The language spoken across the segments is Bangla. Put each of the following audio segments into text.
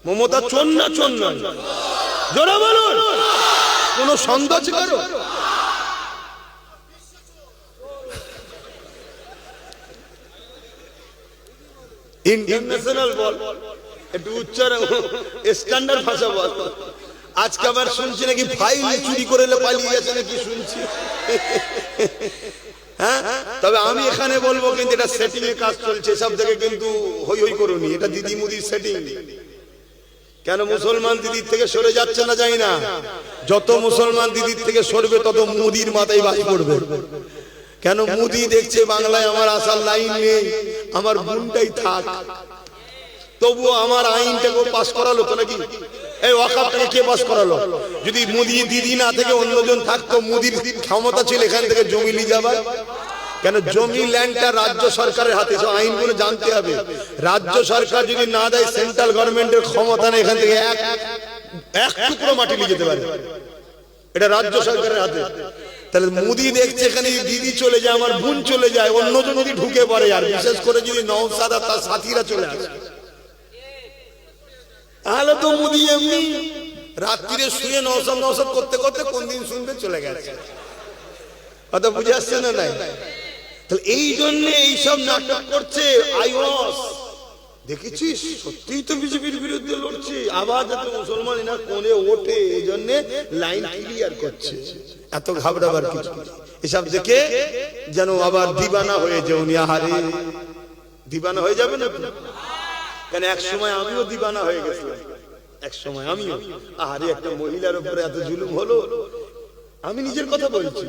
মমতা চোর না চোর নয়? জোরে বলুন, কোন সন্দেহ আছে কারো? ইন্টারন্যাশনাল বল, একটু উচ্চারণ স্ট্যান্ডার্ড ভাষা বল। আজকে আবার শুনছি নাকি ফাইল চুরি করে পালিয়ে গেছে নাকি শুনছি। হ্যাঁ, তবে আমি এখানে বলবো কিন্তু এটা সেটিং এর কাজ চলছে, সব থেকে কিন্তু হই হই করুনি, এটা দিদি মুদির সেটিং। কেন মুসলমান দিদির থেকে সরে যাচ্ছে না জানি না, যত মুসলমান দিদির থেকে সরবে তত মুদির মাথায় বাড়ি পড়বে। কেন মুদি দেখছে বাংলায় আমার আসার লাইন নেই, আমার বোনটাই থাক, তবুও আমার আইনটাকে পাস করালো তো নাকি? এই ওয়াকাফটাকে কে পাস করালো? যদি মুদি দিদি না থেকে অন্যজন থাকতো, মুদির ক্ষমতা ছিল এখান থেকে জমি নিয়ে যাবার। কেন জমি ল্যান্ডটা রাজ্য সরকারের হাতে, সব আইনগুলো জানতে হবে। রাজ্য সরকার যদি না দেয়, সেন্ট্রাল গভর্নমেন্টের ক্ষমতা নেই এখান থেকে এক টুকরো মাটি নিয়ে যেতে পারে, এটা রাজ্য সরকারের হাতে। তাহলে মুদি দেখছে এখানে দিদি চলে যায়, আমার বোন চলে যায়, অন্যজন যদি ঢুকে পড়ে, আর বিশেষ করে যদি নওশাদ আর তার সাথীরা চলে আসে, তাহলে তো মুদি এমনি রাত্রিরে শুয়ে নওশাদ নওশাদ করতে করতে কোন দিন শুনবে চলে গেছে। কথা বুঝে আসছে না? নাই? তাহলে এই জন্য এইসব নাটক করছে। আইওয়াস দেখেছিস, সত্যিই তো বিজেপির বিরুদ্ধে লড়ছে, আবার যাতে মুসলমান এরা কোণে ওঠে, এই জন্য লাইন ক্লিয়ার করছে। এত ঘাবড়াবার কিছু, এসব দেখে যেন আবার দিবানা হয়ে যাও। আহারে, দিবানা হয়ে যাবে না? কেন এক সময় আমিও দিবানা হয়ে গেছিলাম, এক সময় আমিও। আহারে, একটা মহিলার উপরে এত জুলুম হলো। আমি নিজের কথা বলছি,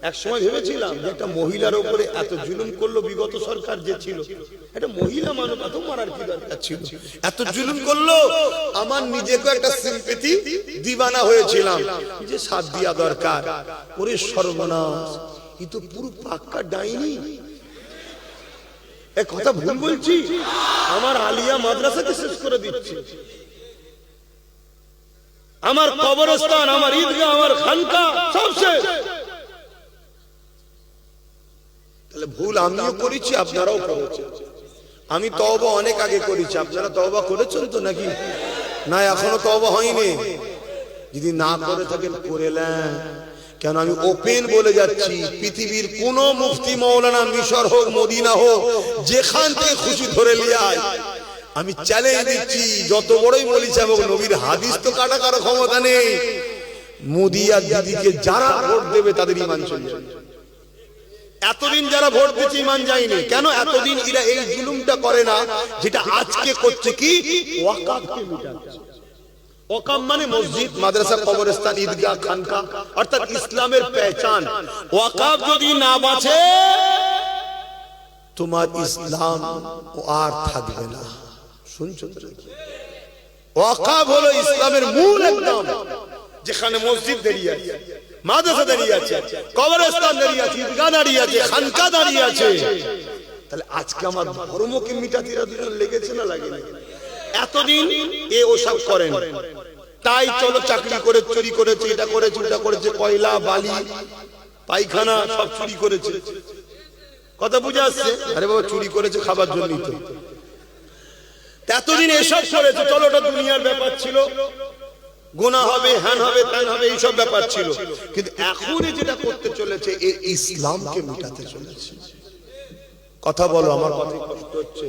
এক সময় ভেবেছিলাম যে একটা মহিলার উপরে এত জুলুম করলো বিগত সরকার যে ছিল, একটা মহিলা মানুষ এত মারার কি দরকার ছিল? এত জুলুম করলো, আমার নিজেকে একটা সিম্পেথি দিবানা হয়েছিলাম যে সাথ দিয়া দরকার। ওরে সর্বনাশ, এ তো পুরো পাক্কা ডাইনি। এক কথা ভুল বলছি? আমার আলিয়া মাদ্রাসাকে শেষ করে দিচ্ছে, আমার কবরস্থান, আমার ঈদগাহ, আমার খানকা সব শেষ। তাহলে ভুল আমিও করেছি, আপনারাও করেছেন। আমি তওবা অনেক আগে করেছি, আপনারা তওবা করেছেন তো নাকি? না, এখনো তওবা হয়নি। যদি না করে থাকেন করে নেন। কেন আমি ওপেন বলে যাচ্ছি, পৃথিবীর কোন মুফতি মাওলানা, মিশর হোক মদিনা হোক, যেখান থেকে খুশি ধরে নিয়ে আয়, আমি চ্যালেঞ্জ দিচ্ছি, যত বড়ই বলিস এবং নবীর হাদিস তো কাটা কারো ক্ষমতা নেই। মোদি আর দিদিকে যারা ভোট দেবে তাদের ঈমান চলে যাবে। এতদিন যারা ভোট দিচ্ছে ঈমান যায়নি। কেন? এতদিন এরা এই জুলুমটা করে না যেটা আজকে করছে, কি ওয়াকাফকে মিটাচ্ছে। ওয়াকাফ মানে মসজিদ, মাদ্রাসা, কবরস্থান, ঈদগাহ, খানকা, অর্থাৎ ইসলামের পেহচান। ওয়াকাফ যদি না বাঁচে, তোমার ইসলাম আর থাকবে না। শুনছো? ওয়াকাফ হলো ইসলামের মূল একদম, যেখানে মসজিদ দাঁড়িয়ে আছে, মাদ্রাসা দাঁড়িয়ে আছে, কবরস্থান দাঁড়িয়ে আছে, ঈদগাহ দাঁড়িয়ে আছে, খানকা দাঁড়িয়ে আছে। তাহলে আজকে আমার ধর্মকে মিটাতে দুজন লেগেছে না লাগে না? এতদিন এ ওসব করেন, তাই চলো চাকরি করে চুরি করেছে, এটা করেছে, ওটা করেছে, কয়লা বালি পায়খানা সব চুরি করেছে। কথা বুঝে আসছে? আরে বাবা, চুরি করেছে খাবার জন্যই তো। এতদিন এসব করেছে, চলো ওটা দুনিয়ার ব্যাপার ছিল, গুনাহ হবে, হ্যান হবে, ত্যান হবে, এইসব ব্যাপার ছিল। কিন্তু এখন যেটা করতে চলেছে, এই ইসলামকে মিটাতে চলেছে। কথা বলো, আমার কথা কষ্ট হচ্ছে?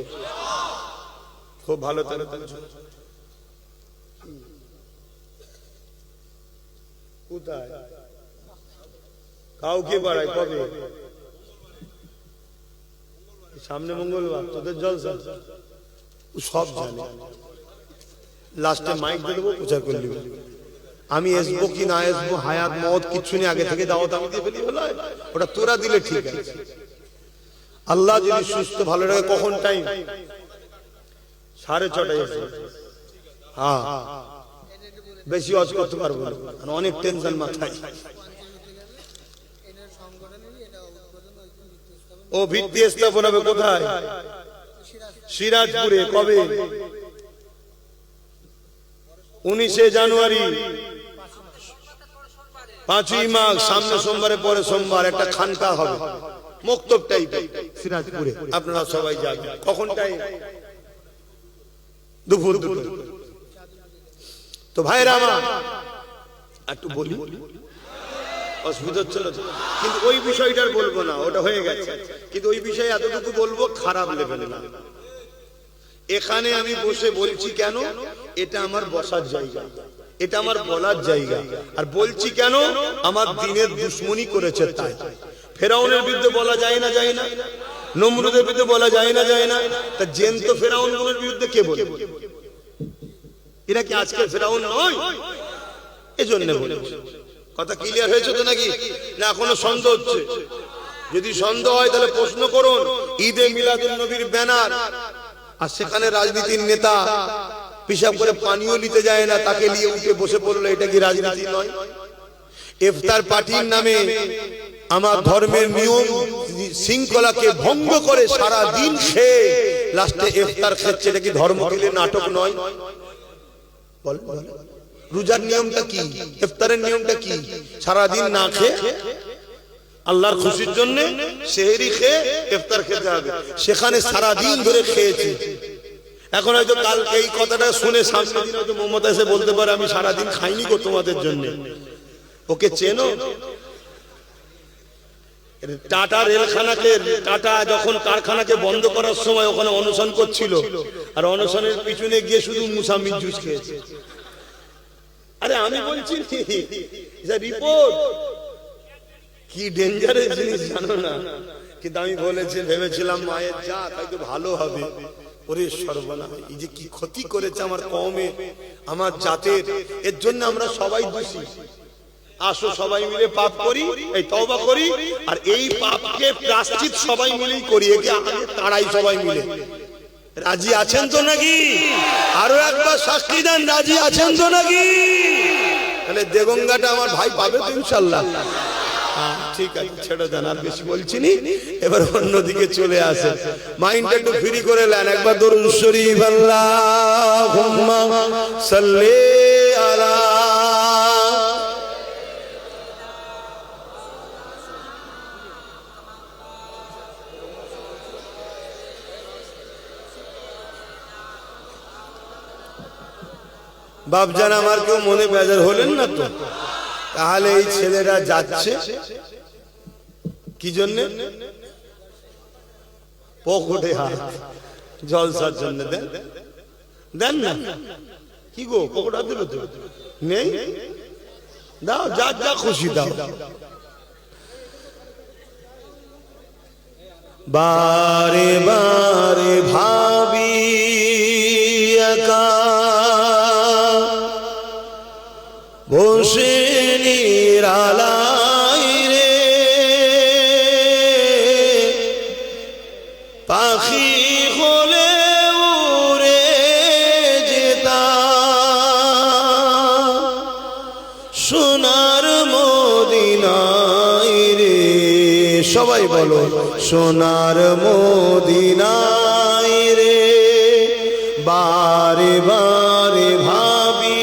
খুব ভালো। কোথায় কাউকে বাড়ায়? কবে? সামনে মঙ্গলবার তোদের জলসা, সব জানে। লাস্টে মাইক দিয়ে দেবো, প্রচার করে দেবো। আমি আসবো কি না আসবো, হায়াত মওত কিচ্ছু নেই, আগে থেকে দাওয়াত আমি দিয়ে ফেলি, হলো ওটা তোরা দিলে ঠিক আছে। আল্লাহ যদি সুস্থ ভালো রাখে, কখন টাইম? 6:30 এসে। হ্যাঁ, বেশি ওয়াজ করতে পারবো না, অনেক টেনশন মাথায়। ও ভিত্তি স্থাপন হবে কোথায়? সিরাজপুরে। কবে? 19 জানুয়ারি, 5ই মাঘ, সামনে সোমবারে পরে সোমবার একটা খানকা হবে, মক্তব টাইপের সিরাজপুরে। আপনারা সবাই যাবেন। কখন টাইম? দুপুর। তো ভাইরা আমার একটু বলি, অসুবিধা হচ্ছিল, কিন্তু ওই বিষয়টার বলবো না, ওটা হয়ে গেছে। কিন্তু ওই বিষয়ে এতটুকু বলবো, খারাপ লেভেলে না। এখানে আমি বসে বলছি কেন, এটা আমার বসার জায়গা, এটা আমার বলার জায়গা। আর বলছি কেন, আমার দিনের দুশ্মনী করেছে তাই। ফেরাউনের বিরুদ্ধে বলা যায় না, যায় না? নমরুদের বিরুদ্ধে বলা যায় না, যায় না? তা জ্যান্ত ফেরাউনগুলোর বিরুদ্ধে কে বলে? এরা কি আজকে ফেরাউন নয়? এজন্য বলে। কথা ক্লিয়ার হয়েছে তো নাকি? না এখনো সন্দেহ হচ্ছে? যদি সন্দেহ হয় তাহলে প্রশ্ন করুন। ঈদে মিলাদুন নবীর ব্যানার, আর সেখানে রাজনীতির নেতা পিশাব করে পানিও নিতে যায় না, তাকে নিয়ে উঠে বসে পড়লো, এটা কি রাজনীতি নয়? ইফতার পার্টির নামে আমার ধর্মের নিয়ম শৃঙ্খলাকে ভঙ্গ করে সারা দিন খেয়ে লাস্টে ইফতার খাচ্ছে, এটা কি ধর্ম দিলে নাটক নয়? বল, রোজার নিয়মটা কি, ইফতারের নিয়মটা কি? সারা দিন না খেয়ে আল্লাহর খুশির জন্য সেহরি খেয়ে ইফতার খেতে হবে, সেখানে সারা দিন ধরে খেয়েছি। এখন হয়তো কাল এই কথাটা শুনে সামনে দিন হয়তো মমতা এসে বলতে পারে আমি সারা দিন খাইনি গো তোমাদের জন্য। ওকে চেনো? টাটা রেলখানাকে, টাটা যখন কারখানাকে বন্ধ করার সময় ওখানে অনশন করছিল, আর অনশনের পিছনে গিয়ে শুধু মুসাম্মির জুস খেয়েছে। আরে আমি বলছি রিপোর্ট, কি ডেঞ্জারাস জিনিস জানো না? কিন্তু আমি বলেছি, ভেবেছিলাম মায়ের যা তাই তো ভালো হবে। ওরে সর্বনাশ, এই যে কি ক্ষতি করেছে আমার কওমে, আমার জাতের, এর জন্য আমরা সবাই দোষী। আসো সবাই মিলে পাপ করি, এই তওবা করি, আর এই পাপকে প্রায়শ্চিত সবাই মিলেই করি। একে আগে তাড়াই সবাই মিলে। রাজি আছেন তো নাকি? আরো একবার শাস্তি দেন, রাজি আছেন তো নাকি? তাহলে দেগঙ্গাটা আমার ভাই পাবে তো ইনশাআল্লাহ। ঠিক আছে, ছেড়ে দেন, আর বেশি বলছি নি। এবার অন্যদিকে চলে আসে, মাইন্ডটা একটু ফ্রি করে নেন। একবার দরুদ শরীফ আল্লাহুম্মা সাল্লি আলা। বাপজান আমার কেউ মনে বেজার হলেন না তো? তাহলে এই ছেলেরা যাচ্ছে কি জন্য? পকেটে হাত, জলসার জন্য। দেন দেন না, কি গো পকেট হাত দেবে তো? নেই, দাও, যা যা খুশি দাও। বারে বারে ভাবি একা বসে নিরালাই রে, পাখি হলে উড়ে যেতাম সোনার মদিনায় রে। সবাই বলো, সোনার মদিনায় রে। বারে বারে ভাবি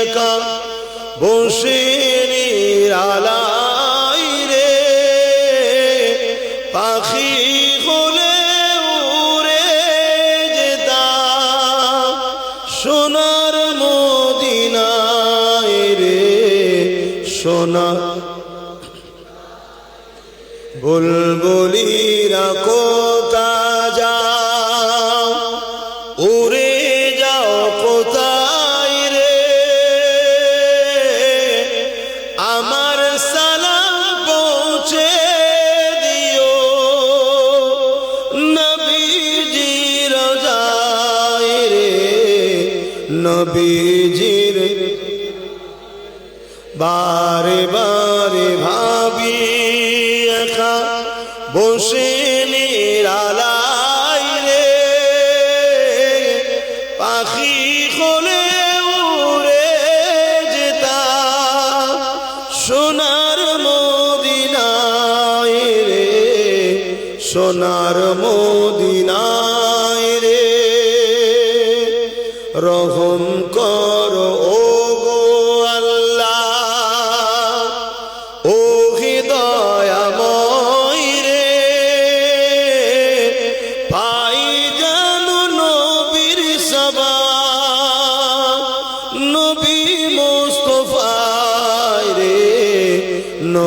একা বসে নিরালাই রে, পাখি হলে উড়ে যেতাম সোনার মদিনায় রে। সোনা বুলবুলিরা কোথা যাও, উড়ে যাও কোথায় রে, আমার সালাম পৌঁছে দিও নবীজির রোজায় রে, নবীজির। বারে বারে ভাবি একা বসে নিরালাই রে, পাখি হলে উড়ে যেতাম সোনার মদিনায় রে, সোনার মদিনায় রে। রহম করো ও গো আল্লাহ, ও হৃদয়াময় রে, পাই যেন নবীর সবা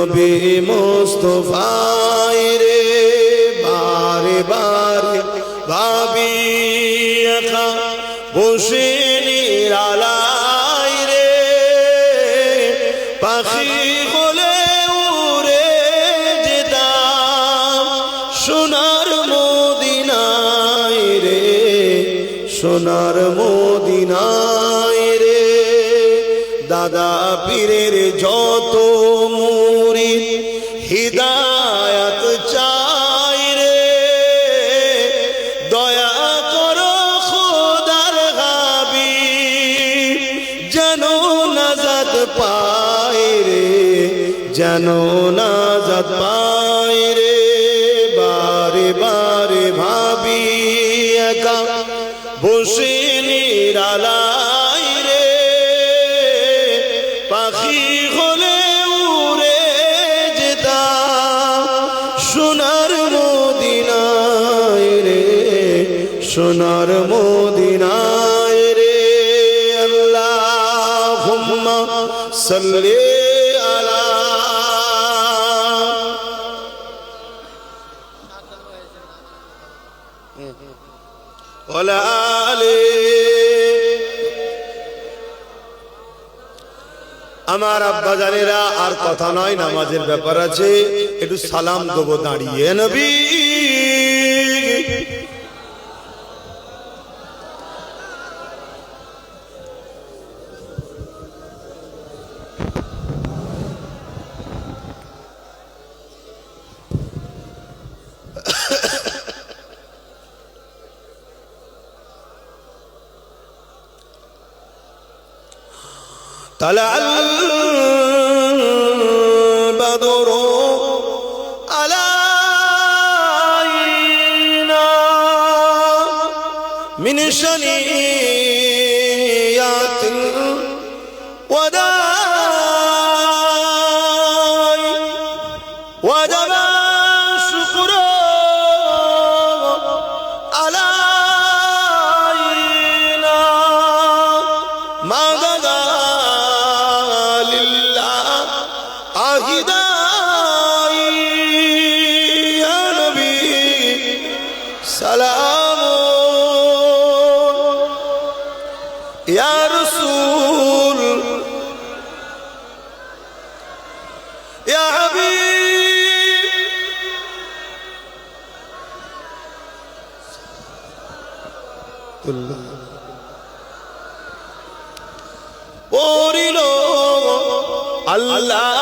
নবী মুস্তাফায় রে বারে বারে ভাবি একা বসে নিরালায় রে পাখি বলে উড়ে যেতাম সোনার মদিনায় রে সোনার মদিনায় রে দাদা পীরের যত মুরিদ হিদায়াত চাই রে দয়া করো খোদার হাবিব যেন নাজাত পায় রে যেন নাজাত পায় রে বারে বারে ভাবি একা বসে নিরালায় রে পাখি হলে উড়ে যেতাম সোনার মদিনায় রে সোনার মদিনায় রে আল্লাহুম্মা সাল্লি আলা ওয়ালা আলি আমার আব্বা জানেরা আর কথা নয় নামাজের ব্যাপার আছে একটু সালাম দেবো দাঁড়িয়ে নবী طلع البدر علينا من شنيات الوداع وجب الشكر علينا ما سلام يا رسول يا حبيب الله الله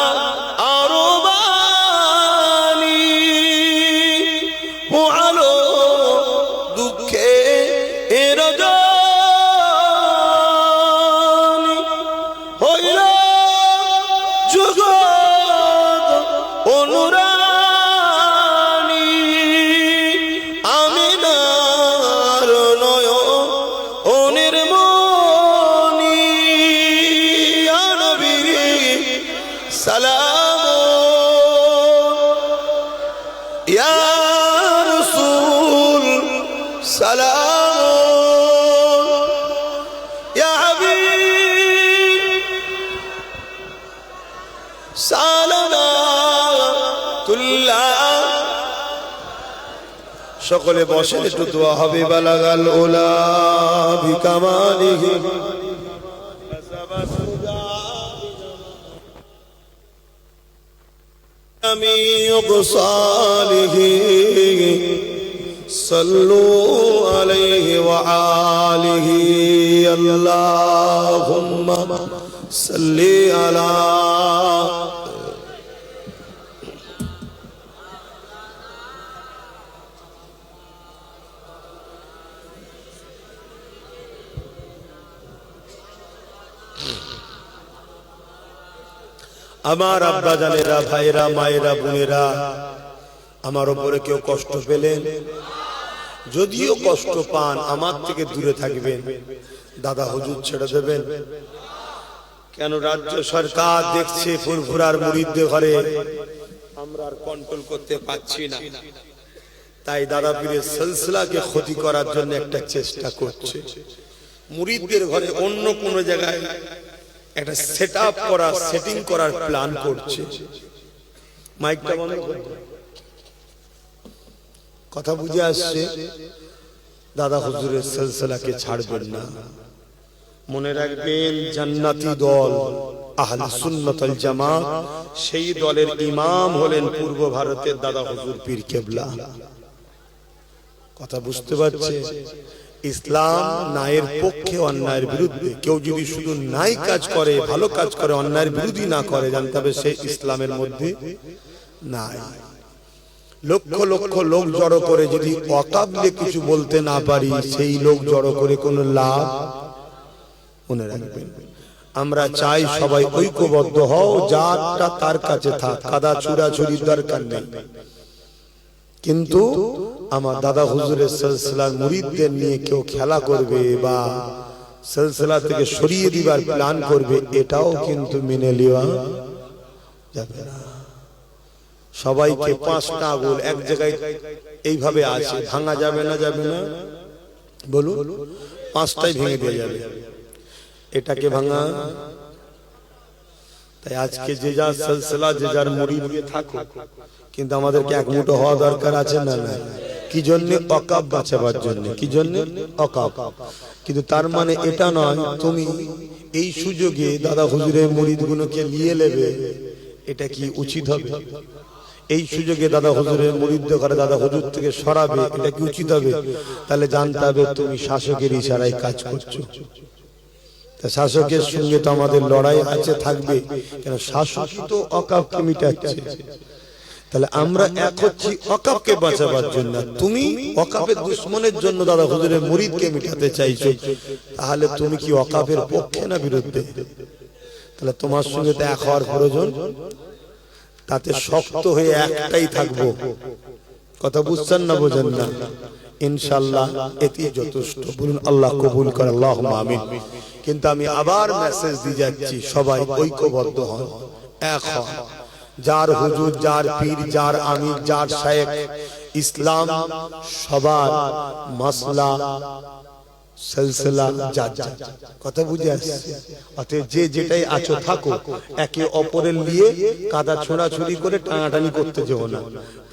سلام يا رسول سلام يا حبيب سلامات الله সকলে বসে একটু দোয়া হবে বালাগাল ওলা বিকামালিহি صالح صلوا عليه وآله اللهم صل على আমার আব্বা জানেরা ভাইরা মায়েরা বোনেরা আমার উপরে কেউ কষ্ট পেলেন যদিও কষ্ট পান আমার থেকে দূরে থাকবেন দাদা হুজুর ছেড়ে দেবেন কেন রাজ্য সরকার দেখছে ফুরফুরার মুরিদদের ঘরে আমরা আর কন্ট্রোল করতে পারছি না তাই দাদা পীরের সিলসিলাকে ক্ষতি করার জন্য একটা চেষ্টা করছে মুরিদদের ঘরে অন্য কোন জায়গায় একটা সেটআপ করা সেটিং করার প্ল্যান করছে মাইকটা বন্ধ করে দাও। কথা বুঝে আসছে? দাদা হুজুরের সিলসিলাকে ছাড়বেন না। মনে রাখবেন জান্নাতি দল আহলে সুন্নাত ওয়াল জামাত, সেই দলের ইমাম হলেন পূর্ব ভারতের দাদা হুজুর পীর কেবলা। কথা বুঝতে পারছে? ইসলাম ন্যায়ের পক্ষে, অন্যায়ের বিরুদ্ধে। কেউ যদি শুধু ন্যায় কাজ করে, ভালো কাজ করে, অন্যায়ের বিরোধী না করে, জানতে হবে সে ইসলামের মধ্যে নাই। লক্ষ লক্ষ লোক জড়ো করে যদি অকাবলে কিছু বলতে না পারি, সেই লোক জড়ো করে কোনো লাভ। মনে রাখবেন, আমরা চাই সবাই ঐক্যবদ্ধ হও, যারটা তার কাছে থাক, কাদা চুরাচুরির দরকার নেই। কিন্তু আমার দাদা হুজুরের সিলসিলার মুরিদদের নিয়ে কেউ খেলা করবে বা সিলসিলা থেকে সরিয়ে দিবার প্ল্যান করবে, এটাও কিন্তু মেনে নেওয়া যাবে না। সবাইকে পাঁচটা আঙুল এক জায়গায় এইভাবে আছে, ভাঙা যাবে না? যাবে না? বলুন, পাঁচটাই ভেঙে দিয়ে যাবে। এটাকে ভাঙা। তাই আজকে যে যার সিলসিলা, যে যার মুরিদ থাকো, কিন্তু আমাদেরকে এক মুঠো হওয়া দরকার আছে না? না। কি জন্য? অকাব বাঁচাবার জন্য। কি জন্য? অকাব। কিন্তু তার মানে এটা নয় তুমি এই সুযোগে দাদা হুজুরের মুরিদগুলোকে নিয়ে নেবে, এটা কি উচিত হবে? এই সুযোগে দাদা হুজুরের মুরিদদের ঘরে দাদা হুজুর থেকে সরাবে, এটা কি উচিত হবে? তাহলে জানতে হবে তুমি শাসকের ইশারায় কাজ করছো। তা শাসকের সঙ্গে তো আমাদের লড়াই আছে, থাকবে, কেন শাসকই তো অকাবকে মিটাচ্ছে। তাহলে আমরা এক হচ্ছি অকাবকে বাঁচাবার জন্য। তুমি অকাবের দুশ্মনের জন্য দাদা হুজুরের মুরিদকে মিটাতে চাইছো, তাহলে তুমি কি অকাবের পক্ষে না বিরুদ্ধে? তাহলে তোমার সঙ্গে তো এক হওয়ার প্রয়োজন। তাতে শক্ত হয়ে একটাই থাকবো। কথা বুঝছেন না? বোঝেন না? ইনশাআল্লাহ এটি যথেষ্ট। বলুন আল্লাহ কবুল করে, আল্লাহুম্মা আমিন। কিন্তু আমি আবার মেসেজ দিয়ে যাচ্ছি, সবাই ঐক্যবদ্ধ হন, এক হন। যার হুজুর, যার পীর, যার আমির, যার শায়েখ, ইসলাম সবার মাসলা সিলসিলা যা যা। কথা বুঝে আসছে? অতএব যে যেটাই আছো থাকো, একে অপরের নিয়ে কাদা ছোড়াছুড়ি করে টানাটানি করতে যেও না,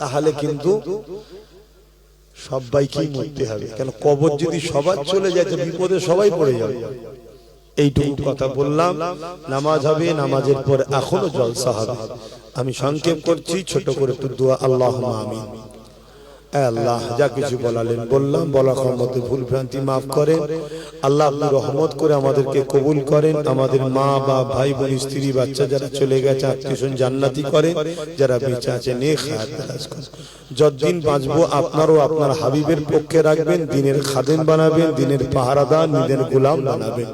তাহলে কিন্তু সবাইকেই মরতে হবে। কেন কবর যদি সবার চলে যায় তো বিপদে সবাই পড়ে যাবে। এইটুকু কথা বললাম। নামাজ হবে, নামাজের পর এখনো জলসা হবে। আমি সংক্ষেপ করছি, ছোট করে একটু দোয়া। আল্লাহুম্মা আমিন। আল্লাহ যা কিছু বলালেন বললাম, বলা মধ্যে ভুল ভ্রান্তি মাফ করেন। আল্লাহ আপনি রহমত করে আমাদেরকে কবুল করেন। আমাদের মা বা ভাই বোন, স্ত্রী, বাচ্চা যারা চলে গেছে, আত্মীয়স্বজন জান্নাতি করেন। যারা বেঁচে আছে নেক হায়াত দারাজ করেন। যতদিন বাঁচবো আপনারও আপনার হাবিবের পক্ষে রাখবেন, দিনের খাদেম বানাবেন, দিনের পাহারাদার, দিনের গোলাম বানাবেন।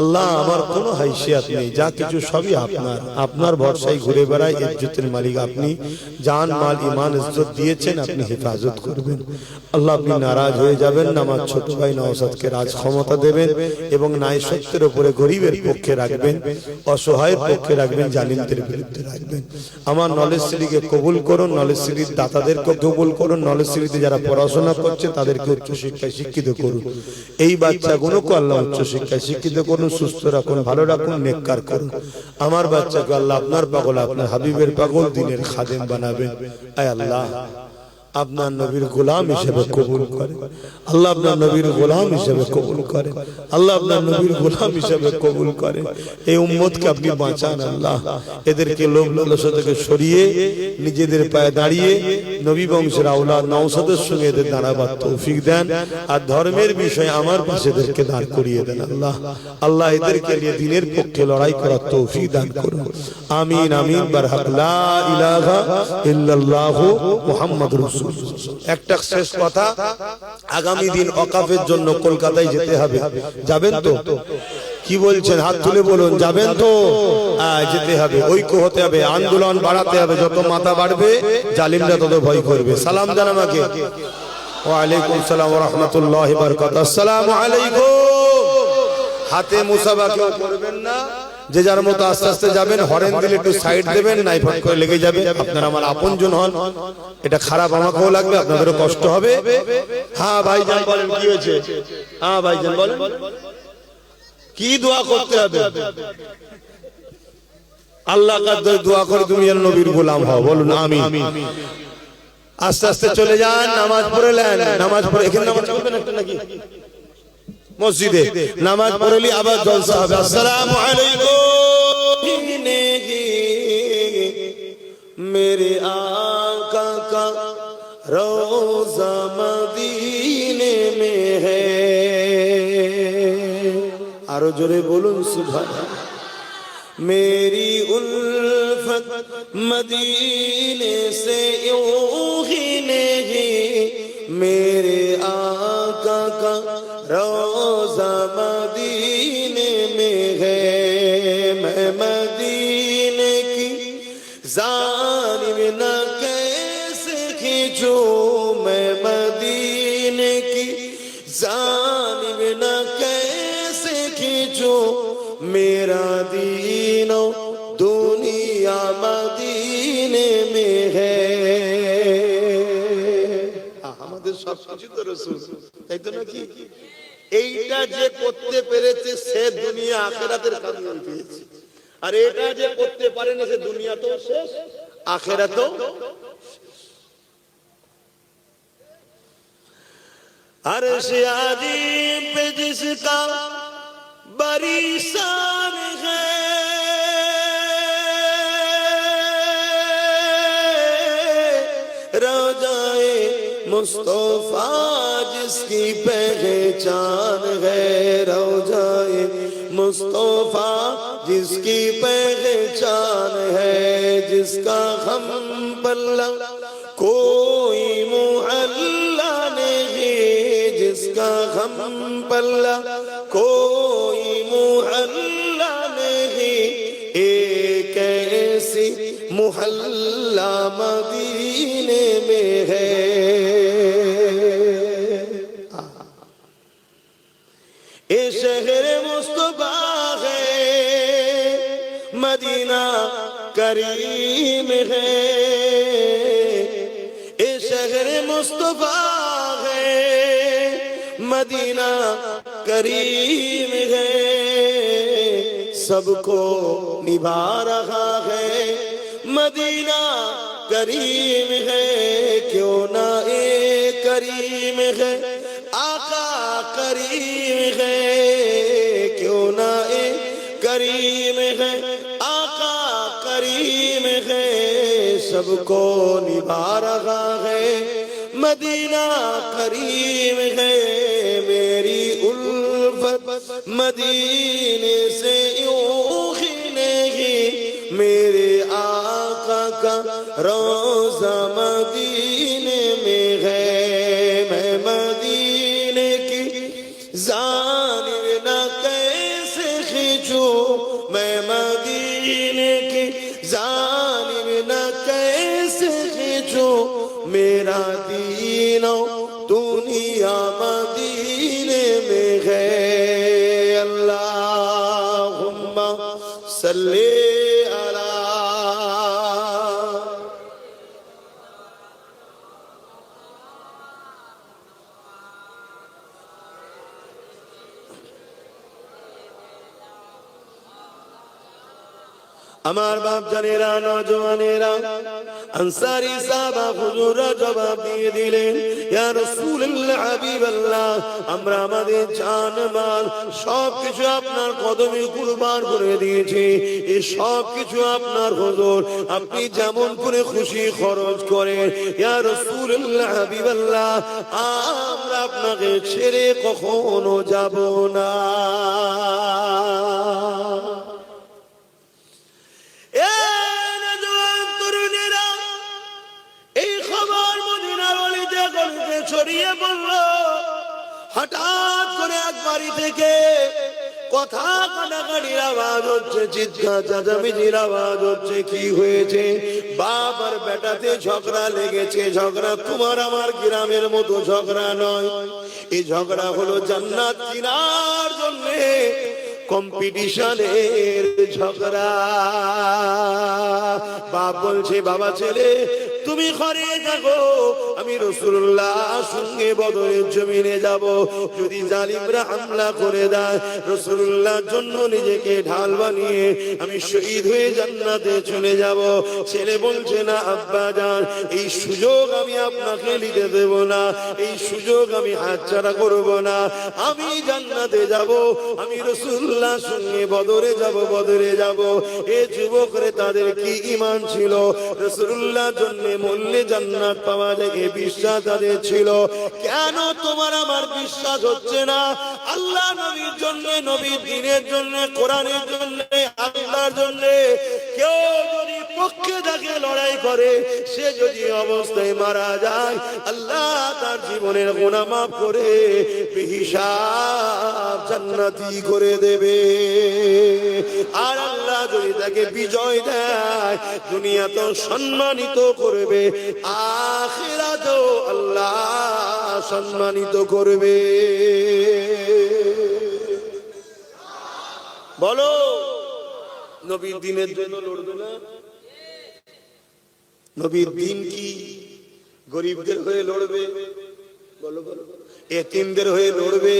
আল্লাহ আমার কোনো হাইসিয়াত নেই, যা কিছু সবই আপনার। আপনার ভরসায় ঘুরে বেড়াই, ইজ্জতের মালিক আপনি। জান মাল ইমান ইজ্জত দিয়েছেন, আপনি হেফাজত করবেন। আল্লাহ আপনি নারাজ হয়ে যাবেন না। আমার ছোট ভাই নওশাদকে রাজ ক্ষমতা দেবেন এবং ন্যায় সত্যের উপরে গরিবের পক্ষে রাখবেন, অসহায়ের পক্ষে রাখবেন, জালিমদের বিরুদ্ধে রাখবেন। আমার নলেজ সিটিকে কবুল করুন, নলেজ সিটির দাতাদেরকে কবুল করুন, নলেজ সিটিতে যারা পড়াশোনা করছে তাদেরকে উচ্চ শিক্ষায় শিক্ষিত করুন। এই বাচ্চাগুলোকে আল্লাহ উচ্চ শিক্ষায় শিক্ষিত করুন, সুস্থ রাখুন, ভালো রাখুন, নেককার করুন। আমার বাচ্চাকে আল্লাহ আপনার পাগল, আপনার হাবিবের পাগল, দিনের খাদেম বানাবেন। আয় আল্লাহ আপনার নবীর গোলাম হিসেবে কবুল করেন। আল্লাহ আপনার নবীর গোলাম হিসেবে কবুল করেন। আল্লাহ আপনার নবীর গোলাম হিসেবে কবুল করেন। এই উম্মতকে আপনি বাঁচান আল্লাহ। এদেরকে লোভ লালসা থেকে সরিয়ে নিজেদের পায়ে দাঁড়িয়ে নবী বংশের আওলাদ নওশাদের সঙ্গে এদের দাঁড়াবার তৌফিক দেন। আর ধর্মের বিষয়ে আমার পাশে এদেরকে দাঁড় করিয়ে দেন আল্লাহ। আল্লাহ এদেরকে নিয়ে দিনের পক্ষে লড়াই করার তৌফিক দান করুন। আমিন আমিন। বারহাক লা ইলাহা ইল্লাল্লাহু মুহাম্মাদুর রাসূলুল্লাহ। একটা শেষ কথা, আগামী দিন ওয়াকফের জন্য কলকাতায় যেতে হবে। যাবেন তো? কি বলছেন? হাত তুলে বলুন, যাবেন তো? যেতে হবে। ঐক্য হতে হবে, আন্দোলন বাড়াতে হবে। যত মাথা বাড়বে জালিমরা তত ভয় করবে। সালাম জান আমাকে। ওয়া আলাইকুম সালাম ওয়া রাহমাতুল্লাহি ওয়া বারাকাতুহু। আসসালামু আলাইকুম। হাতে মুসাফা কেউ করবেন না, যে যার মতো আস্তে আস্তে যাবেন। হরেন দিলে একটু সাইড দেবেন, নাই ফট করে লেগে যাবে। আপনারা আমার আপনজন হন, এটা খারাপ আমাকেও লাগবে, আপনাদেরও কষ্ট হবে। হ্যাঁ ভাইজান বলেন, কি হয়েছে? হ্যাঁ ভাইজান বলেন, কি দোয়া করতে হবে? আল্লাহ কাছে দোয়া করে তুমি যেন নবীর গোলাম হও, বলুন আমিন। আস্তে আস্তে চলে যান, নামাজ পড়লেন, নামাজ পড়ে এখানে নামাজ পড়বেন একটা নাকি মসজিদে, নামাজ পড়লি আবার জলসা হবে। আসসালামু আলাইকুম मेरे आका का रोज़ा मदीने में है। आरो जोरे बोलूं सुभान। मेरी उल्फत मदीने से यूं ही नहीं, मेरे आका का रोज़ा मदीने में है। मैं मदीने की जानिब न कैसे खींचूं, मैं मदीने की जानिब न कैसे खींचूं, मेरा दीनो दुनिया मदीने में है। আমাদের সবকিছু তো রাসূল, তাই তো নাকি? এইটা যে করতে পেরেছে সে দুনিয়া আখিরাতের কামিয়াবি পেয়েছে, আর এটা যে করতে পারে না সে দুনিয়া তো শেষ, আখিরাতও। अर्श अजीम पे जिसका बड़ी शान है, रोज़ाए मुस्तफा जिसकी पहचान है, रोज़ाए मुस्तफा जिसकी पहचान है, जिसका हम पल्ला कोई मुहल्ला नहीं, जिसका हम पल्ला कोई मुहल्ला नहीं, एक ऐसी मुहल्ला मदीने में है। ये शहर मुस्तफा है, मदीना करीम है। ये शहर मुस्तफा है, मदीना करीम है। सबको निभा रहा है, मदीना करीम है। क्यों ना एक करीम है, आका करीम है। क्यों ना एक करीम है, आका करीम है। सबको निभा रहा है, मदीना करीम है। मेरी उल्फत मदीने से यूं ही नहीं, मेरे आका का रोज़ा मदीने में है। मैं मदीने की जानिब न कैसे खींचूं, मैं मदीने की जानिब न कैसे खींचूं, मेरा दीनो दुनिया मदीने में है। अल्लाहुम्मा सल्ली अला। আমার বাপ জানেরা, নওজওয়ানেরা, আনসারী সাহাবা হুজুররা জবাব দিয়ে দিলেন, ইয়া রাসূলুল্লাহ, হাবিবাল্লাহ, আমরা আমাদের জান মাল সবকিছু আপনার কদমে কুরবান করে দিয়েছি। এই সব কিছু আপনার হুজুর, আপনি যেমন করে খুশি খরচ করেন। ইয়া রাসূলুল্লাহ, হাবিবাল্লাহ, আমরা আপনাকে ছেড়ে কখনো যাব না। ছড়িয়ে বলল, হঠাৎ করে এক বাড়ি থেকে কথা কাটাকাটির আওয়াজ হচ্ছে, চিৎকার চেঁচামেচির আওয়াজ হচ্ছে। কি হয়েছে? বাপ আর বেটাতে ঝগড়া লেগেছে। ঝগড়া তোমার আমার গ্রামের মতো ঝগড়া নয়, এই ঝগড়া হলো জান্নাত কেনার জন্য কম্পিটিশনের ঝগড়া। বাপ বলছে, বাবা ছেলে তুমি ঘরে থাকো, আমি রাসূলুল্লাহ সঙ্গে বদরের জমিনে যাব। যদি জালিমরা হামলা করে দেয়, রাসূলুল্লাহর জন্য নিজেকে ঢাল বানিয়ে আমি শহীদ হয়ে জান্নাতে চলে যাব। ছেলে বলছে না আব্বা জান, এই সুযোগ আমি আপনাকে নিতে দেব না, এই সুযোগ আমি হাতছাড়া করব না। আমি জান্নাতে যাব, আমি রাসূলুল্লাহ সঙ্গে বদরে যাব, বদরে যাব। এ যুবকরে তাদের কি ঈমান ছিল, রাসূলুল্লাহর জন্য মরলে জান্নাত পাওয়া যায় এই বিশ্বাস তাদের ছিল। কেন তোমার আমার বিশ্বাস হচ্ছে না? আল্লাহ নবীর জন্য, নবীর দ্বীনের জন্য, কোরআনের জন্য, আল্লাহর জন্য কেউ যদি পক্ষে থাকে লড়াই করে, সে যদি অবস্থায় মারা যায়, আল্লাহ তার জীবনের গুনাহ মাফ করে বেহিসাব জান্নাতি করে দেবে। আর আল্লাহ যদি তাকে বিজয় দেয়, দুনিয়া তো সম্মানিত করবে, আখিরাতেও আল্লাহ সম্মানিত করবে। বলো, নবীর দ্বীনের জন্য লড়বে না? নবীর দ্বীন কি গরিবদের হয়ে লড়বে? বলো বলো। এতিমদের হয়ে লড়বে,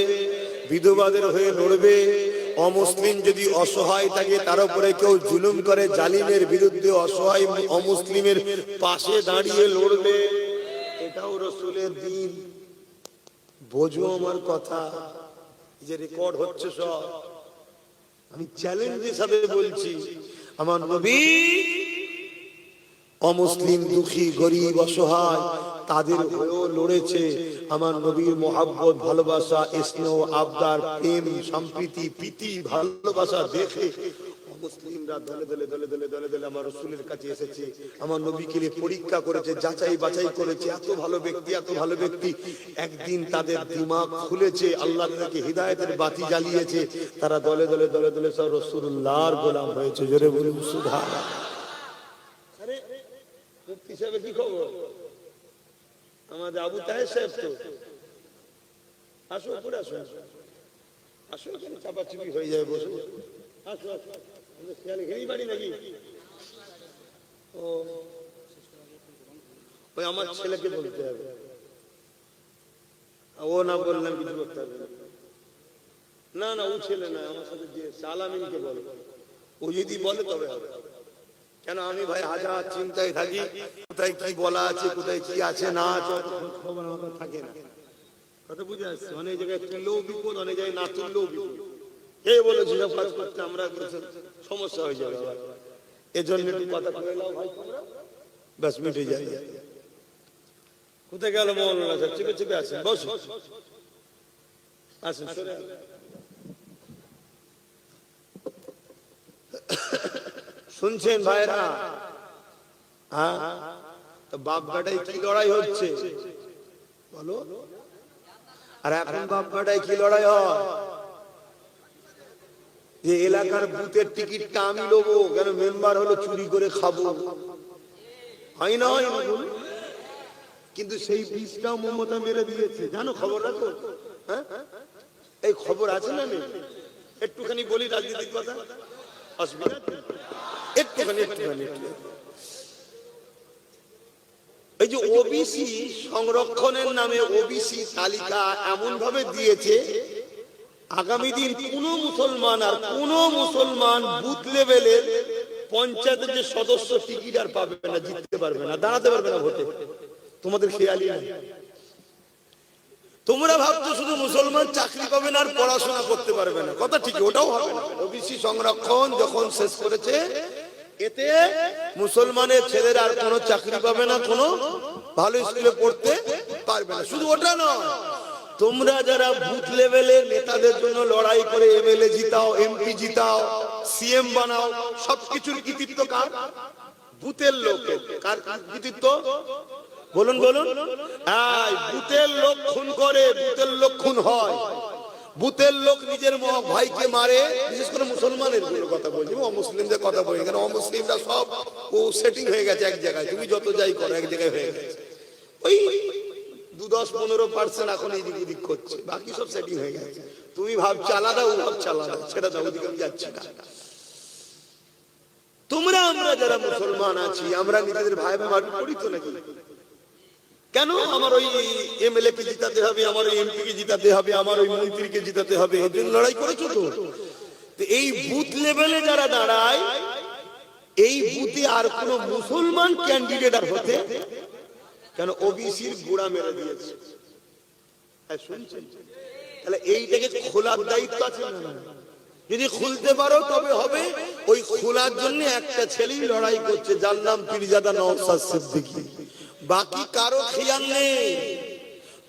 বিধবাদের হয়ে লড়বে। অমুসলিম যদি অসহায় থাকে, তার উপরে কেউ জুলুম করে, জালিমের বিরুদ্ধে অসহায় অমুসলিমের পাশে দাঁড়িয়ে লড়বে। এটাও রাসূলের দ্বীন। বোঝো আমার কথা, যে রেকর্ড হচ্ছে সব, আমি চ্যালেঞ্জ হিসাবে বলছি। আমার নবী অমুসলিম, দুঃখী, গরিব, অসহায় তাদের হয়েও লড়েছে। আমার নবীর মোহাব্বত, ভালোবাসা, স্নেহ, আবদার, প্রেম, সম্প্রীতি, প্রীতি, ভালোবাসা দেখে মুসলিমরা দলে দলে দলে দলে দলে দলে আমার রাসূলের কাছে এসেছে। আমার নবীকে নিয়ে পরীক্ষা করেছে, যাচাই বাছাই করেছে। এত ভালো ব্যক্তি, এত ভালো ব্যক্তি। একদিন তাদের দিমাগ খুলেছে, আল্লাহ তাদেরকে হিদায়াতের বাতি জ্বালিয়েছে। তারা দলে দলে দলে দলে সব রাসূলুল্লাহর গোলাম হয়েছে। জোরে বলুন সুবহানাল্লাহ। আরে মুফতি সাহেব কি খবর? আমাদের আবু তাহের সাহেব তো আসো, উপরে আসো, আসো, এখানে চাপাচুপি হয়ে যায়, বসো, আসো আসো। খেয়ালে ঘেরি বাড়ি নাকি? ও, ওই আমার ছেলেকে বলতে হবে, ও না বললাম কিছু করতে হবে না। না, ও ছেলে না, আমার সাথে যে সালামিনকে বলো, ও যদি বলে তবে হবে। কেন আমি ভাই হাজার চিন্তায় থাকি, কোথায় কি বলা আছে, কোথায় কি আছে না আছে, খবর আমার থাকে না। কথা বুঝে আসছে? অনেক জায়গায় তুললেও বিপদ, অনেক জায়গায় না তুললেও বিপদ। কে বলেছিল কাজ করতে, আমরা সমস্যা হয়ে যাবে। এজন্য একটু কথা বলে নাও ভাই, তোমরা ব্যাস মিটে যায়। কোথায় গেল মৌলানা সাহেব? চেপে চেপে আসেন, বসুন, আসেন, সরে আসেন। শুনছেন ভাইরা? হ্যাঁ, তো বাপ বেটায় কি লড়াই হচ্ছে বলো? আর এখন বাপ বেটায় কি লড়াই হয়? যে এলাকার বুথের টিকিটটা আমি নেবো, কেন মেম্বার হলো চুরি করে খাবো, হয় না? হয় না? কিন্তু সেই বীজটাও মমতা মেরে দিয়েছে, জানো? খবর রাখো, হ্যাঁ, এই খবর আছে না নেই? একটুখানি বলি রাজনীতির কথা, অসুবিধা একটুখানি একটুখানি। এই যে ওবিসি সংরক্ষণের নামে ওবিসি তালিকা এমন ভাবে দিয়েছে, আগামী দিন কোন মুসলমান আর কোন মুসলমান বুথ লেভেলের পঞ্চায়েতের যে সদস্য টিকিট আর পাবে না, জিততে পারবে না, দাঁড়াতে পারবে না ভোটে। তোমাদের খেয়ালই নাই। তোমরা ভাবছো শুধু মুসলমান চাকরি পাবে না আর পড়াশোনা করতে পারবে না, কথা ঠিক, ওটাও হবে না। ওবিসি সংরক্ষণ যখন শেষ করেছে, এতে মুসলমানের ছেলেরা আর কোনো চাকরি পাবে না, কোনো ভালো স্কুলে পড়তে পারবে না। শুধু ওটা নয়, তোমরা যারা বুথ লেভেলের নেতাদের জন্য লড়াই করে এমএলএ জিতাও, এমপি জিতাও, সিএম বানাও, সবকিছুর কৃতিত্ব কার? বুথের লোকের। কার কৃতিত্ব? বলুন বলুন। বুথের লোক খুন করে, বুথের লোক খুন হয়, বুথের লোক নিজের ভাইকে মারে। বিশেষ করে মুসলমানের কথা বলছি, অমুসলিমদের কথা বলি, কারণ অমুসলিমরা সব ও সেটিং হয়ে গেছে এক জায়গায়। তুমি যত যাই করো এক জায়গায় হয়ে গেছে। ওই 10-15% এখন এই দিক করছে, বাকি সব সেটিং হয়ে গেছে। তুমি ভাবছো আলাদা, ও ভাবছে আলাদা, সেটা ওদিকে আমি যাচ্ছি না। তোমরা আমরা যারা মুসলমান আছি, আমরা নিজেদের ভাই ভাই মারপিট করি তো নাকি? কেন আমার ওই এমএলএ কে জিতাতে হবে, আমার ওই এমপি কে জিতাতে হবে, আমার ওই মন্ত্রীকে জিতাতে হবে, এর জন্য লড়াই করেছো তো? এই বুথ লেভেলে যারা দাঁড়ায়, এই বুথে আর কোন মুসলমান ক্যান্ডিডেট আর হতে কেন ওবিসির গোড়া মেরে দিয়েছে। শুনছেন? তাহলে এইটাকে খোলার দায়িত্ব আছে না? যদি খুলতে পারো তবে হবে। ওই খোলার জন্য একটা ছেলেই লড়াই করছে, যার নাম পীরজাদা নওশাদ সিদ্দিকী। বাকি কারো খেয়াল নেই।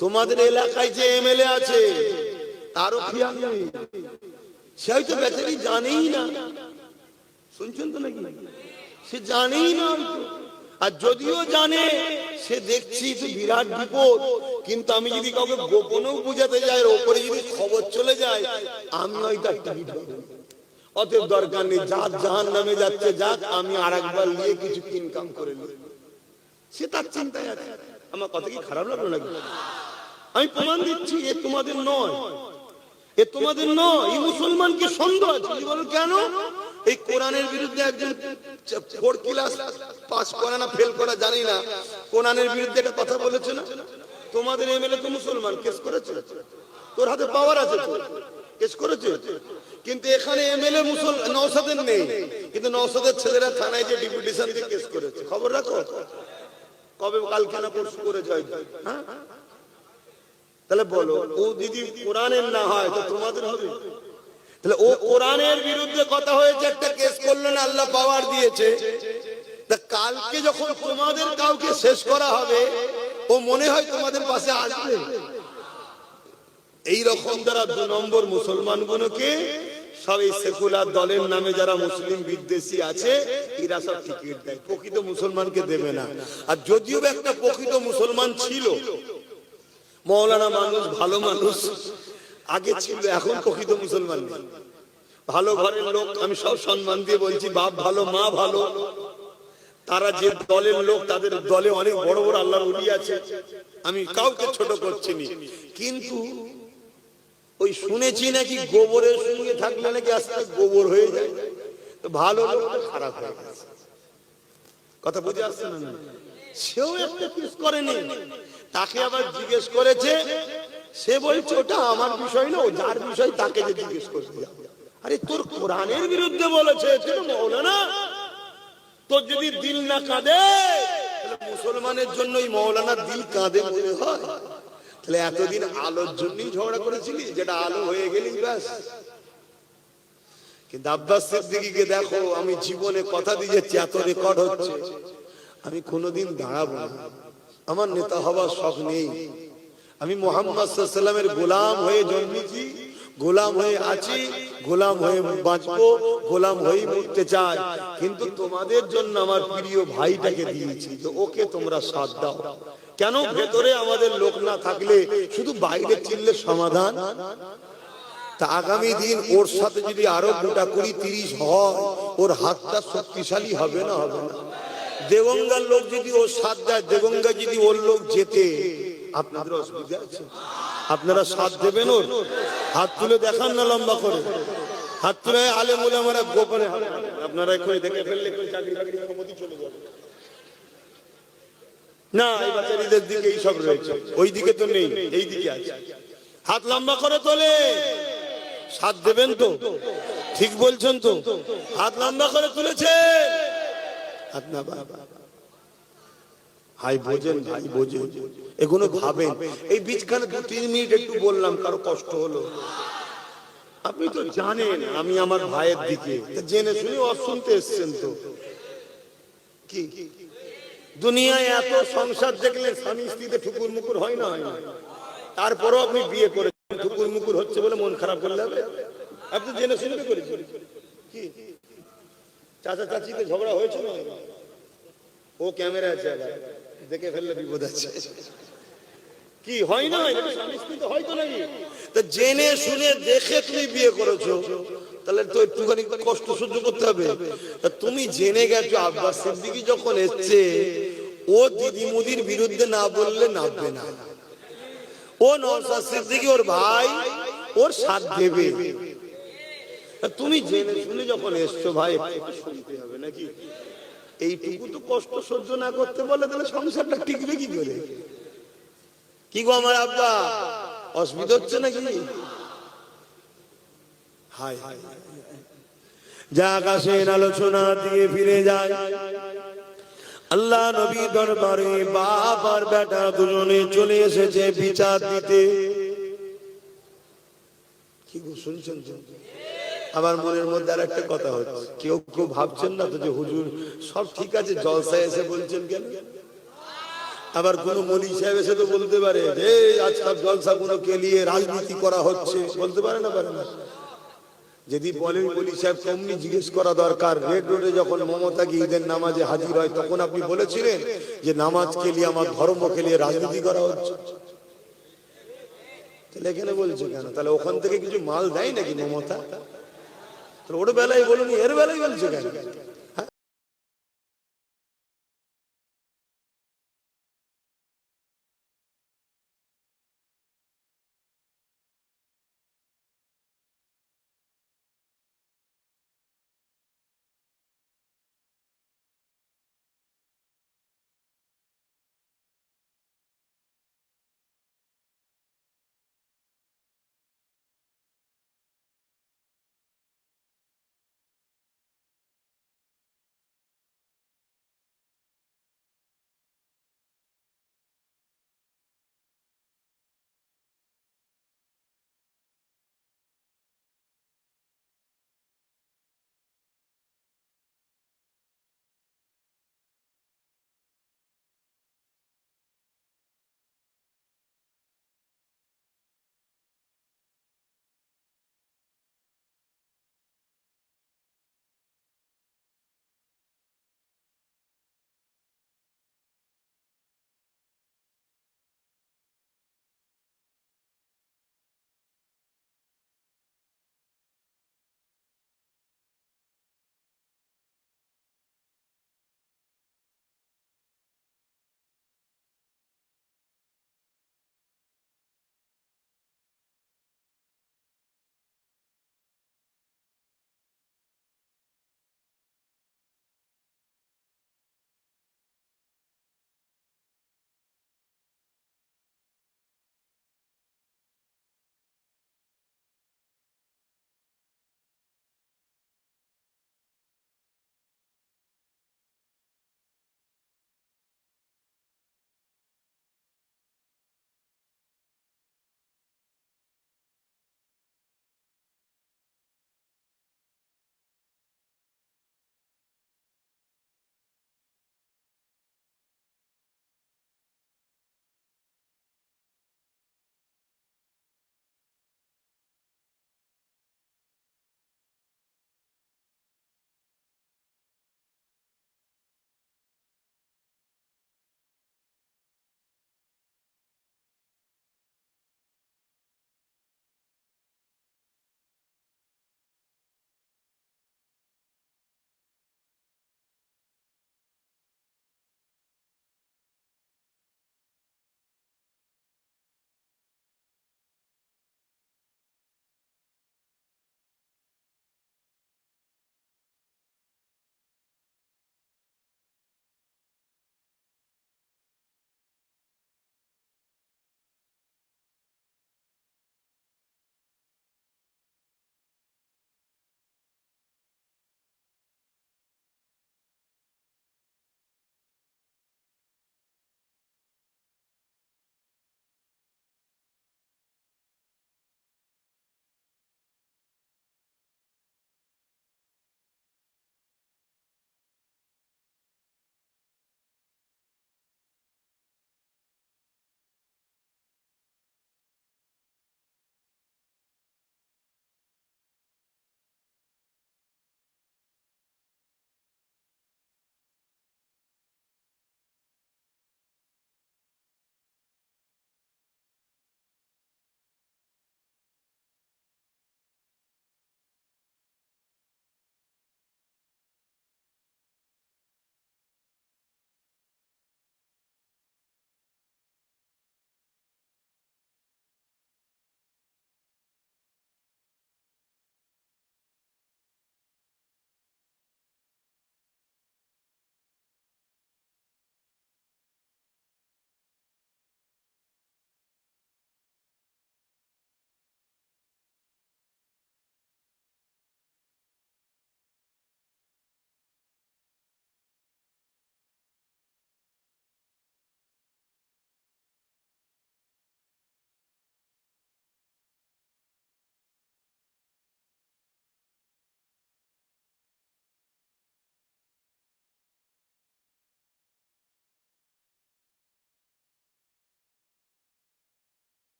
তোমাদের এলাকায় যে এমএলএ আছে তারও খেয়াল নেই, সে হয়তো বেচারি জানেই না। শুনছেন তো নাকি? সে জানেই না, আর যদিও জানে সে দেখছি বিরাট বিপদ। কিন্তু আমি যদি কাউকে গোপনেও বুঝাতে যাই, ওপরে যদি খবর চলে যায়, আমি হয়তো একটা অতএব দরকার নেই, যার জাহান্নামে যাচ্ছে যাক, আমি আর একবার নিয়ে কিছু ইনকাম করে নিই, সে তার চিন্তায় আছে। আমার কথা কি খারাপ লাগলো নাকি? আমি প্রমাণ দিচ্ছি, এ তোমাদের নয়, এ তোমাদের নয়। এই মুসলমানকে সন্দেহ আছে। বলো কেন? এই কোরআনের বিরুদ্ধে একজন 4 ক্লাস পাস করা না ফেল করা জানি না, কোরআনের বিরুদ্ধে একটা কথা বলেছে না? তোমাদের এমএলএ তো মুসলমান, কেস করেছে, তোর হাতে পাওয়ার আছে, কেস করেছে। কিন্তু এখানে এমএলএ নওশাদের নেই, কিন্তু নওশাদের ছেলেরা থানায় যে ডেপুটেশন দিয়ে কেস করেছে। খবর রাখো, কবে কালকে না পরশু করে যায়। হ্যাঁ, তাহলে বলো, ও দিদি কোরআনের না হয় তো তোমাদের হবে? তাহলে ও কোরআনের বিরুদ্ধে কথা হয়েছে, একটা কেস করলেন, আল্লাহ পাওয়ার দিয়েছে। তা কালকে যখন তোমাদের কাউকে শেষ করা হবে, ও মনে হয় তোমাদের পাশে আসবে? এই রকম যারা 2 নম্বর মুসলমানগুলোকে সব এই সেকুলার দলের নামে যারা মুসলিম বিদ্বেষী আছে, এরা সব টিকিট দেয়, প্রকৃত মুসলমানকে দেবে না। আর যদিও একটা প্রকৃত মুসলমান ছিল, মৌলানা মানুষ, ভালো মানুষ আগে ছিল, এখন প্রকৃত মুসলমান নেই। ভালো ঘরের লোক, আমি সব সম্মান দিয়ে বলছি, বাপ ভালো মা ভালো, তারা যে দলের লোক, তাদের দলে অনেক বড় বড় আল্লাহর ওলি আছে, আমি কাউকে ছোট করছি না। কিন্তু ওই শুনেছি নাকি গোবরের সঙ্গে থাকলে নাকি আস্তে আস্তে গোবর হয়ে যায়। তো ভালো লোক খারাপ হয়ে গেছে, কথা বুঝে আসছে না? সেও একটা কেস করেনি, তাকে আবার জিজ্ঞেস করেছে, সে বলছে ওটা আমার বিষয় না, ও যার বিষয় তাকে যে জিজ্ঞেস করতে যাবে। আরে তোর কোরআনের বিরুদ্ধে বলেছে, মৌলানা, তোর যদি দিল না কাঁদে, মুসলমানের জন্য মৌলানার দিল কাঁদে মনে হয়? তাহলে এতদিন আলোর জন্যই ঝগড়া করেছিলি, যেটা আলো হয়ে গেলি ব্যাস। কিন্তু আব্বাস সিদ্দিকীকে দেখো, আমি জীবনে কথা দিয়ে যাচ্ছি, এত রেকর্ড হচ্ছে, আমি কোনোদিন দাঁড়াবো না, আমার নেতা হওয়ার শখ নেই। আমি মুহাম্মদ সাল্লাল্লাহু আলাইহি ওয়াসাল্লামের গোলাম হয়ে জন্মেছি, গোলাম হয়ে আছি, গোলাম হয়ে বাঁচবো, গোলাম হয়ে মরতে চাই। কিন্তু তোমাদের জন্য আমার প্রিয় ভাইটাকে দিয়েছি, তো ওকে তোমরা সাথ দাও। কেন? ভেতরে আমাদের লোক না থাকলে শুধু বাইরে চিনলে সমাধান? তা আগামী দিন ওর সাথে যদি আরো 2-20-30 হয়, ওর হাতটা শক্তিশালী হবে না? হবে না? দেগঙ্গার লোক যদি ওর সাথ দেয়, দেগঙ্গা যদি ওর লোক যেতে, আপনাদের অসুবিধা আছে? আপনারা সাথ দেবেন ওর? হাত তুলে দেখান না, লম্বা করে হাত তুলে। আলেম ওলামারা গোপনে, আপনারা এখনই দেখে ফেললে চাকরি বাকরি ক্ষমতা চলে যাবে না। এই বাচ্চাদের দিকে এই সব রয়েছে, ওই দিকে তো নেই, এই দিকে আছে। হাত লম্বা করে তোলে, সাথ দেবেন তো? ঠিক বলছেন তো? হাত লম্বা করে তুলেছে, হাত না বাবা ভাই বোঝেন, ভাই বোঝেন, এগুলো ভাবেন। এই বীজখানে 2-3 মিনিট একটু বললাম, কারো কষ্ট হলো? আপনি তো জানেন আমি আমার ভাইয়ের দিকে, জেনে শুনে অশুনতে এসছেন তো। কি দুনিয়ায় এত সংসার দেখলেন, স্বামী স্ত্রীতে ঠুকুর মুকুর হয় না? হয় না? তারপরও আপনি বিয়ে করেছেন, ঠুকুর মুকুর হচ্ছে বলে মন খারাপ করলে হবে? আপনি জেনে শুনে করেছেন। কি চাচা চাচিতে ঝগড়া হয়েছে না? ও ক্যামেরা আছে, দেখে ফেললে বিপদ আছে। কি হয় না? হয়তো নাকি? তা জেনে শুনে দেখে তুমি বিয়ে করেছো, তাহলে তো একটুখানি কষ্ট সহ্য করতে হবে। তুমি জেনে গেছো আব্বাস সিদ্দিকী যখন এসছে, ও দিদি মুদির বিরুদ্ধে না বললে নামবে না। ও নওশাদ সিদ্দিকী ওর ভাই, ওর সাথ দেবে। তুমি জেনে শুনে যখন এসছো ভাই একটু শুনতে হবে নাকি? এইটুকু তো কষ্ট সহ্য না করতে বলে তাহলে সংসারটা টিকবে কি করে? কি গো আমার আব্বা, অসুবিধা হচ্ছে নাকি? হাই যা আকাশের আলোচনা দিয়ে ফিরে যায় আল্লাহ নবী দরবারে বাপ আর বেটা দুজনে চলে এসেছে বিচার দিতে। কি গো শুনছেন? আমার মনের মধ্যে আর একটা কথা হচ্ছে, কেউ কেউ ভাবছেন না তো যে হুজুর সব ঠিক আছে, জলসায় এসে বলছেন কেন? আবার কোন মৌলভী সাহেব এসে তো বলতে পারে যে আজকাল জলসা গুলো কে নিয়ে রাজনীতি করা হচ্ছে, বলতে পারে না? পারে না? যদি বলেন মৌলভী সাহেব তেমনি জিজ্ঞেস করা দরকার, রেড রোডে যখন মমতা কি ঈদের নামাজে হাজির হয় তখন আপনি বলেছিলেন যে নামাজকে নিয়ে আমার ধর্মকে নিয়ে রাজনীতি করা হচ্ছে, তাহলে এখানে বলছে কেন? তাহলে ওখান থেকে কিছু মাল দেয় নাকি মমতা? ওর বেলায় বলুন, এর বেলায় বলছে কেন?